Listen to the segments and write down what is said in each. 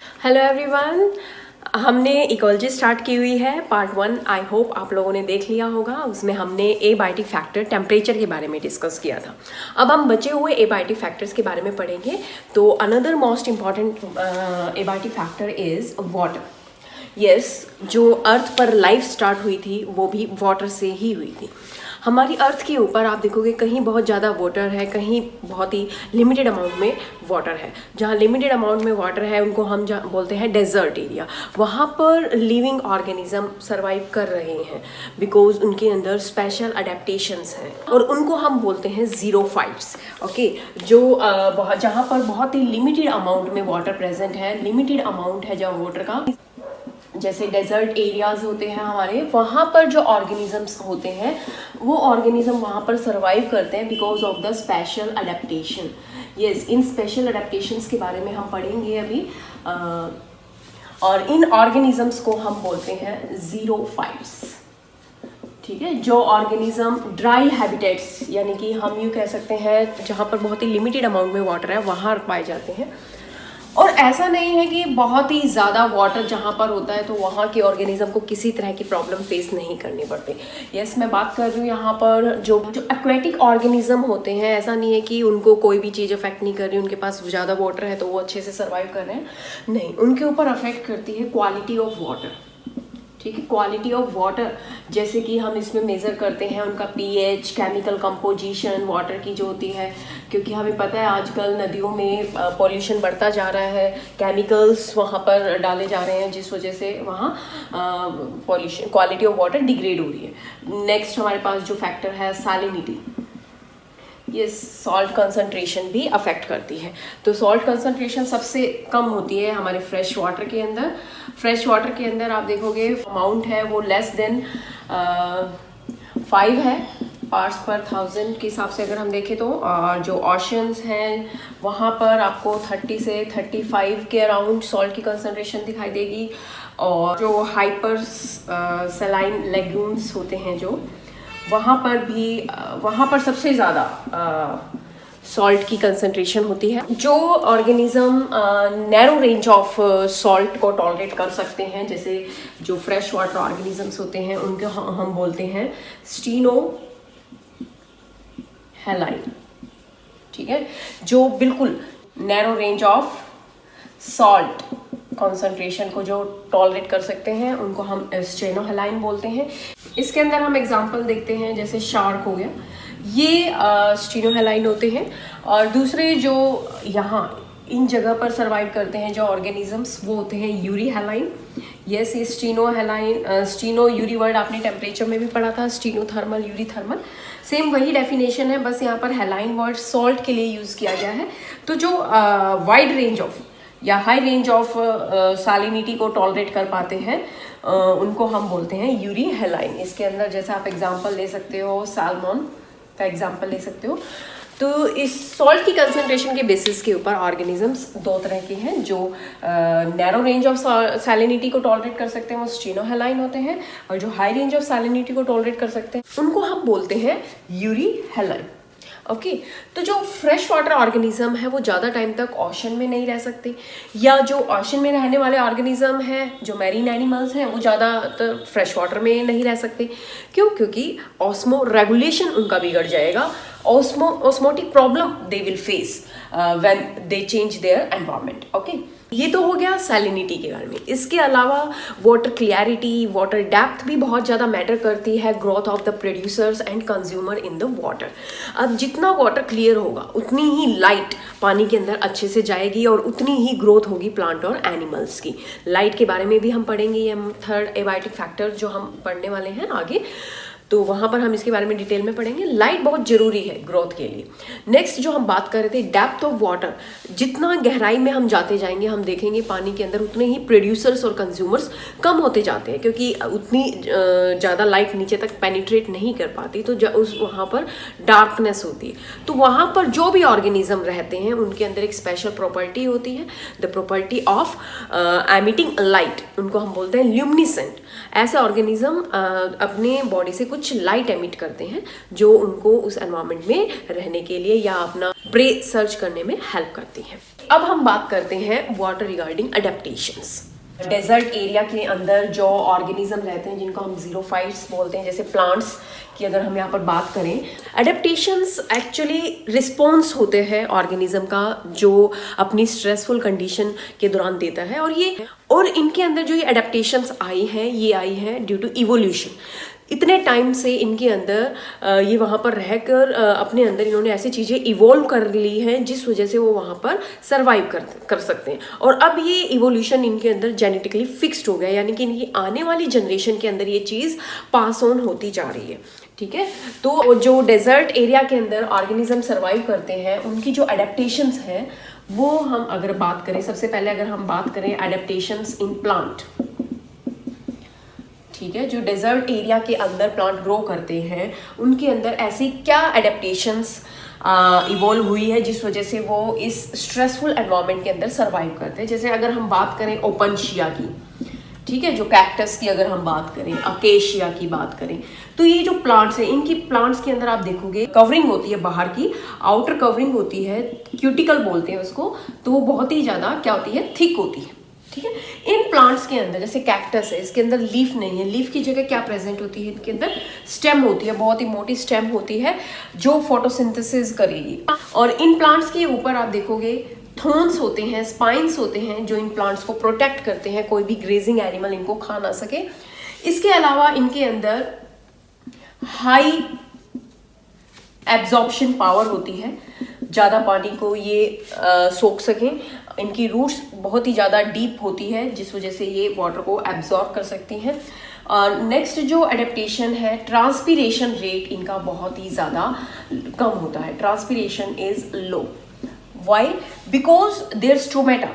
Hello everyone, हमने ecology start की हुई है पार्ट 1। आई होप आप लोगों ने देख लिया होगा। उसमें हमने एबायोटिक फैक्टर टेम्परेचर के बारे में डिस्कस किया था। अब हम बचे हुए एबायोटिक फैक्टर्स के बारे में पढ़ेंगे। तो another most important abiotic factor is water. Yes, जो अर्थ पर लाइफ स्टार्ट हुई थी वो भी वाटर से ही हुई थी। हमारी अर्थ के ऊपर आप देखोगे कहीं बहुत ज़्यादा वाटर है, कहीं बहुत ही लिमिटेड अमाउंट में वाटर है। जहाँ लिमिटेड अमाउंट में वाटर है उनको हम बोलते हैं डेजर्ट एरिया। वहाँ पर लिविंग ऑर्गेनिज्म सर्वाइव कर रहे हैं बिकॉज उनके अंदर स्पेशल अडेप्टेशंस हैं और उनको हम बोलते हैं ज़ीरोफाइट्स। ओके, जो जहाँ पर बहुत ही लिमिटेड अमाउंट में वाटर प्रेजेंट है, लिमिटेड अमाउंट है जहाँ वाटर का, जैसे डेजर्ट एरियाज होते हैं हमारे, वहाँ पर जो ऑर्गेनिजम्स होते हैं वो ऑर्गेनिज्म वहाँ पर सर्वाइव करते हैं because of the special adaptation. Yes, in special adaptations के बारे में हम पढ़ेंगे अभी। और इन ऑर्गेनिजम्स को हम बोलते हैं ज़ीरोफाइट्स। ठीक है, जो ऑर्गेनिज्म ड्राई हैबिटेट्स यानी कि हम यूँ कह सकते हैं जहाँ पर बहुत ही लिमिटेड अमाउंट में वाटर है वहाँ पाए जाते हैं। और ऐसा नहीं है कि बहुत ही ज़्यादा वाटर जहाँ पर होता है तो वहाँ के ऑर्गेनिज्म को किसी तरह की प्रॉब्लम फेस नहीं करनी पड़ती। यस, मैं बात कर रही हूँ यहाँ पर जो एक्वेटिक ऑर्गेनिज्म होते हैं, ऐसा नहीं है कि उनको कोई भी चीज़ अफेक्ट नहीं कर रही, उनके पास ज़्यादा वाटर है तो वो अच्छे से सर्वाइव कर रहे हैं। नहीं, उनके ऊपर अफेक्ट करती है क्वालिटी ऑफ वाटर। ठीक है, क्वालिटी ऑफ वाटर, जैसे कि हम इसमें मेज़र करते हैं उनका पीएच, केमिकल कंपोजिशन वाटर की जो होती है, क्योंकि हमें पता है आजकल नदियों में पॉल्यूशन बढ़ता जा रहा है, केमिकल्स वहाँ पर डाले जा रहे हैं जिस वजह से वहाँ pollution, quality of water degrade हो रही है। नेक्स्ट हमारे पास जो फैक्टर है सैलिनिटी। ये सॉल्ट कंसंट्रेशन भी अफेक्ट करती है। तो सॉल्ट कंसंट्रेशन सबसे कम होती है हमारे फ्रेश वाटर के अंदर। फ्रेश वाटर के अंदर आप देखोगे अमाउंट है वो लेस देन 5 है पार्ट्स पर 1000 के हिसाब से अगर हम देखें तो। और जो ओशंस हैं वहाँ पर आपको 30 से 35 के अराउंड सॉल्ट की कंसंट्रेशन दिखाई देगी। और जो हाइपर सलाइन लेग्यूम्स होते हैं जो वहाँ पर सबसे ज़्यादा सॉल्ट की कंसंट्रेशन होती है। जो organism narrow range of salt को टॉलरेट कर सकते हैं, जैसे जो फ्रेश वाटर ऑर्गेनिजम्स होते हैं उनको हम बोलते हैं स्टीनो हेलाइन। ठीक है, जो बिल्कुल narrow range of salt concentration को जो टॉलरेट कर सकते हैं उनको हम स्टेनोहेलाइन बोलते हैं। इसके अंदर हम एग्जांपल देखते हैं, जैसे शार्क हो गया, ये स्टेनोहेलाइन होते हैं। और दूसरे जो यहाँ इन जगह पर सर्वाइव करते हैं जो ऑर्गेनिजम्स वो होते हैं यूरी हेलाइन। यस, ये स्टीनोहेलाइन, स्टीनो यूरी वर्ड आपने टेम्परेचर में भी पढ़ा था, steno thermal, Yuri thermal, same वही डेफिनेशन है, बस यहाँ पर हेलाइन वर्ड सॉल्ट के लिए यूज़ किया गया है। तो जो वाइड रेंज ऑफ या हाई रेंज ऑफ सैलिनिटी को टॉलरेट कर पाते हैं उनको हम बोलते हैं यूरी हेलाइन। इसके अंदर जैसे आप एग्जांपल ले सकते हो, सैल्मन का एग्जांपल ले सकते हो। तो इस सॉल्ट की कंसंट्रेशन के बेसिस के ऊपर ऑर्गेनिजम्स दो तरह के हैं। जो नैरो रेंज ऑफ सैलिनिटी को टॉलरेट कर सकते हैं वो स्टेनोहेलाइन होते हैं, और जो हाई रेंज ऑफ सैलिनिटी को टॉलरेट कर सकते हैं उनको हम बोलते हैं यूरी हेलाइन। ओके, तो जो फ्रेश वाटर ऑर्गेनिज्म है वो ज़्यादा टाइम तक ओशन में नहीं रह सकते, या जो ओशन में रहने वाले ऑर्गेनिज्म हैं जो मैरीन एनिमल्स हैं वो ज़्यादातर फ्रेश वाटर में नहीं रह सकते। क्यों? क्योंकि ऑस्मो रेगुलेशन उनका बिगड़ जाएगा। Osmotic problem they will face when they change their environment. Okay, ये तो हो गया सैलिनिटी के बारे में। इसके अलावा वाटर क्लियरिटी, वाटर डेप्थ भी बहुत ज़्यादा मैटर करती है growth of the producers and consumer in the water. अब जितना वाटर क्लियर होगा उतनी ही लाइट पानी के अंदर अच्छे से जाएगी और उतनी ही ग्रोथ होगी प्लांट और एनिमल्स की। लाइट के बारे में भी हम पढ़ेंगे, ये थर्ड एबायोटिक फैक्टर जो हम पढ़ने वाले हैं आगे, तो वहाँ पर हम इसके बारे में डिटेल में पढ़ेंगे। लाइट बहुत ज़रूरी है ग्रोथ के लिए। नेक्स्ट जो हम बात कर रहे थे डेप्थ ऑफ वाटर, जितना गहराई में हम जाते जाएंगे हम देखेंगे पानी के अंदर उतने ही प्रोड्यूसर्स और कंज्यूमर्स कम होते जाते हैं, क्योंकि उतनी ज़्यादा लाइट नीचे तक पेनिट्रेट नहीं कर पाती, तो उस वहाँ पर डार्कनेस होती है। तो वहाँ पर जो भी ऑर्गेनिज्म रहते हैं उनके अंदर एक स्पेशल प्रॉपर्टी होती है, the property of emitting light. उनको हम बोलते हैं ल्यूमिनेसेंट। ऐसे ऑर्गेनिज्म अपने बॉडी से कुछ लाइट एमिट करते हैं जो उनको उस एनवायरनमेंट में रहने के लिए या अपना प्रे सर्च करने में हेल्प करती हैं। अब हम बात करते हैं water regarding adaptations. Desert area के अंदर जो ऑर्गेनिज्म रहते हैं जिनको हम ज़ीरोफाइट्स बोलते हैं, जैसे प्लांट्स की अगर हम यहाँ पर बात करें, अडेप्टेशंस एक्चुअली रिस्पॉन्स होते हैं ऑर्गेनिज्म का जो अपनी स्ट्रेसफुल कंडीशन के दौरान देता है। और इनके अंदर जो ये अडेप्टेशंस आई हैं, ये आई हैं ड्यू टू इवोल्यूशन। इतने टाइम से इनके अंदर ये वहाँ पर रहकर अपने अंदर इन्होंने ऐसी चीज़ें इवोल्व कर ली हैं जिस वजह से वो वहाँ पर सर्वाइव कर सकते हैं। और अब ये इवोल्यूशन इनके अंदर जेनेटिकली फिक्स्ड हो गया, यानी कि इनकी आने वाली जनरेशन के अंदर ये चीज़ पास ऑन होती जा रही है। ठीक है, तो जो डेजर्ट एरिया के अंदर ऑर्गेनिज्म सर्वाइव करते हैं उनकी जो अडेप्टेशंस हैं वो हम अगर बात करें, सबसे पहले अगर हम बात करें अडेप्टेशंस इन प्लांट, ठीक है, जो डेजर्ट एरिया के अंदर प्लांट ग्रो करते हैं उनके अंदर ऐसी क्या एडेप्टेशंस इवॉल्व हुई है जिस वजह से वो इस स्ट्रेसफुल एनवायरनमेंट के अंदर सर्वाइव करते हैं। जैसे अगर हम बात करें ओपनशिया की, ठीक है, जो कैक्टस की अगर हम बात करें, अकेशिया की बात करें, तो ये जो प्लांट्स हैं इनकी प्लांट्स के अंदर आप देखोगे कवरिंग होती है, बाहर की आउटर कवरिंग होती है, क्यूटिकल बोलते हैं उसको, तो वो बहुत ही ज़्यादा क्या होती है, थिक होती है। ठीक है, इन प्लांट्स के अंदर जैसे कैक्टस है, इसके अंदर लीफ नहीं है, लीफ की जगह क्या प्रेजेंट होती है, इनके अंदर स्टेम होती है, बहुत ही मोटी स्टेम होती है जो फोटोसिंथेसिस करेगी। और इन प्लांट्स के ऊपर आप देखोगे थॉर्न्स होते हैं, स्पाइन्स होते हैं जो इन प्लांट्स को प्रोटेक्ट करते हैं, कोई भी ग्रेजिंग एनिमल इनको खा ना सके। इसके अलावा इनके अंदर हाई एब्जॉर्प्शन पावर होती है, ज़्यादा पानी को ये सोख सकें। इनकी रूट्स बहुत ही ज़्यादा डीप होती है जिस वजह से ये वाटर को एब्जॉर्ब कर सकती हैं। और नेक्स्ट जो एडेप्टेशन है, ट्रांसपीरेशन रेट इनका बहुत ही ज़्यादा कम होता है, transpiration is low. Why? Because their stomata,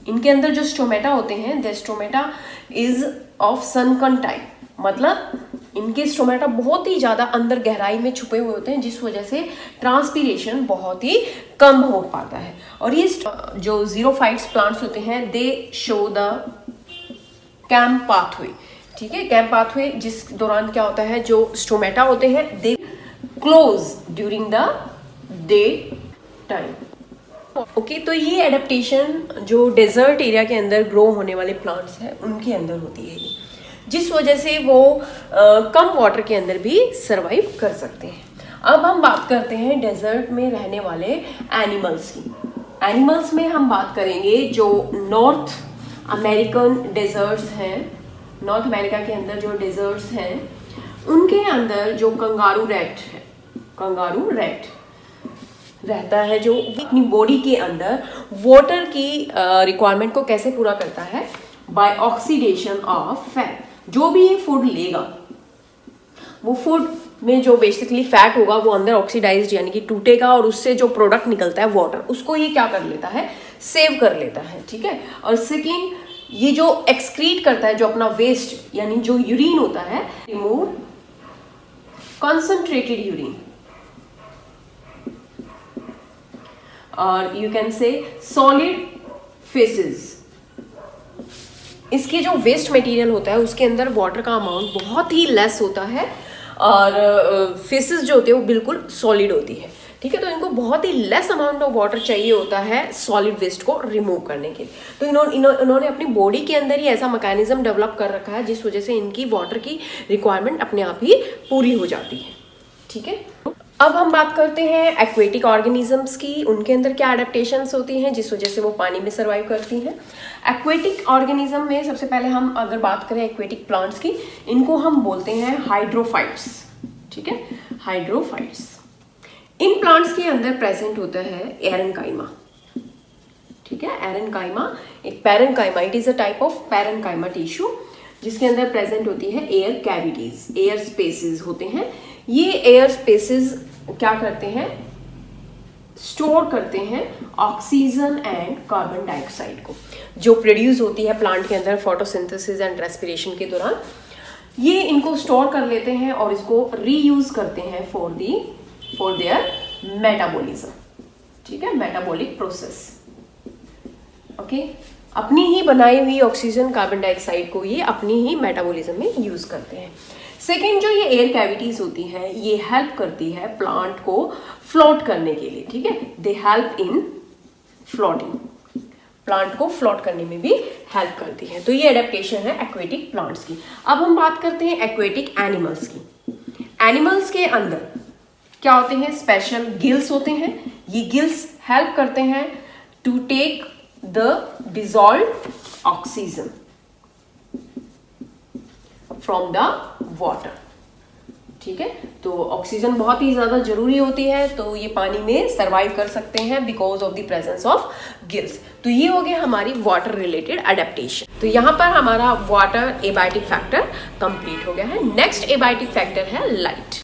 इनके अंदर जो स्टोमेटा होते हैं, their stomata is of sunken type, मतलब इनके स्टोमेटा बहुत ही ज़्यादा अंदर गहराई में छुपे हुए होते हैं जिस वजह से ट्रांसपीरेशन बहुत ही कम हो पाता है। और ये जो ज़ीरोफाइट्स प्लांट्स होते हैं दे शो द कैम्प पाथवे, ठीक है, कैम्प पाथवे जिस दौरान क्या होता है, जो स्टोमेटा होते हैं they close during the day time. Okay, तो ये एडेप्टेशन जो डेजर्ट एरिया के अंदर ग्रो होने वाले प्लांट्स हैं उनके अंदर होती है, जिस वजह से वो कम वाटर के अंदर भी सरवाइव कर सकते हैं। अब हम बात करते हैं डेजर्ट में रहने वाले एनिमल्स की। एनिमल्स में हम बात करेंगे जो नॉर्थ अमेरिकन डेजर्ट्स हैं, नॉर्थ अमेरिका के अंदर जो डेजर्ट्स हैं उनके अंदर जो कंगारू रैट है, कंगारू रैट रहता है जो अपनी बॉडी के अंदर वाटर की रिक्वायरमेंट को कैसे पूरा करता है, बाय ऑक्सीडेशन ऑफ फैट। जो भी ये फूड लेगा वो फूड में जो बेसिकली फैट होगा वो अंदर ऑक्सीडाइज्ड यानी कि टूटेगा और उससे जो प्रोडक्ट निकलता है वाटर, उसको ये क्या कर लेता है, सेव कर लेता है। ठीक है, और सेकेंड ये जो एक्सक्रीट करता है, जो अपना वेस्ट यानी जो यूरिन होता है, रिमूव कॉन्सेंट्रेटेड यूरिन, और you can say solid faces. इसके जो वेस्ट मटेरियल होता है उसके अंदर वाटर का अमाउंट बहुत ही लेस होता है और फेसेस जो होते हैं वो बिल्कुल सॉलिड होती है। ठीक है, तो इनको बहुत ही लेस अमाउंट ऑफ वाटर चाहिए होता है सॉलिड वेस्ट को रिमूव करने के लिए। तो इन्होंने अपनी बॉडी के अंदर ही ऐसा मैकेनिज्म डेवलप कर रखा है जिस वजह से इनकी वाटर की रिक्वायरमेंट अपने आप ही पूरी हो जाती है। ठीक है, अब हम बात करते हैं एक्वेटिक ऑर्गेनिजम्स की, उनके अंदर क्या एडेप्टेशंस होती हैं जिस वजह से वो पानी में सर्वाइव करती हैं। एक्वेटिक ऑर्गेनिज्म में सबसे पहले हम अगर बात करें एक्वेटिक प्लांट्स की, इनको हम बोलते हैं हाइड्रोफाइट्स। ठीक है, हाइड्रोफाइट्स। इन प्लांट्स के अंदर प्रेजेंट होता है एरेनकाइमा। ठीक है, एरेनकाइमा एक parenchyma, it is a type of parenchyma tissue जिसके अंदर प्रेजेंट होती है एयर कैविटीज, एयर स्पेसेस होते हैं। ये एयर स्पेसेस क्या करते हैं, स्टोर करते हैं ऑक्सीजन एंड कार्बन डाइऑक्साइड को, जो प्रोड्यूस होती है प्लांट के अंदर फोटोसिंथेसिस एंड रेस्पिरेशन के दौरान। ये इनको स्टोर कर लेते हैं और इसको रीयूज करते हैं फॉर देयर मेटाबॉलिज्म। ठीक है, मेटाबॉलिक प्रोसेस। ओके, अपनी ही बनाई हुई ऑक्सीजन कार्बन डाइऑक्साइड को ये अपनी ही मेटाबॉलिज्म में यूज करते हैं। सेकेंड, जो ये एयर कैविटीज होती हैं ये हेल्प करती है प्लांट को फ्लोट करने के लिए, ठीक है, they help in floating, plant को फ्लोट करने में भी हेल्प करती है। तो ये एडेप्टेशन है एक्वेटिक प्लांट्स की। अब हम बात करते हैं एक्वेटिक एनिमल्स की। एनिमल्स के अंदर क्या होते हैं, स्पेशल गिल्स होते हैं। ये गिल्स हेल्प करते हैं to take the dissolved oxygen from the water, ठीक है। तो ऑक्सीजन बहुत ही ज्यादा जरूरी होती है, तो ये पानी में सरवाइव कर सकते हैं because of the presence of gills. तो ये हो गया हमारी वाटर रिलेटेड एडेप्टेशन। तो यहाँ पर हमारा वाटर एबायोटिक फैक्टर कंप्लीट हो गया है। नेक्स्ट एबायोटिक फैक्टर है लाइट।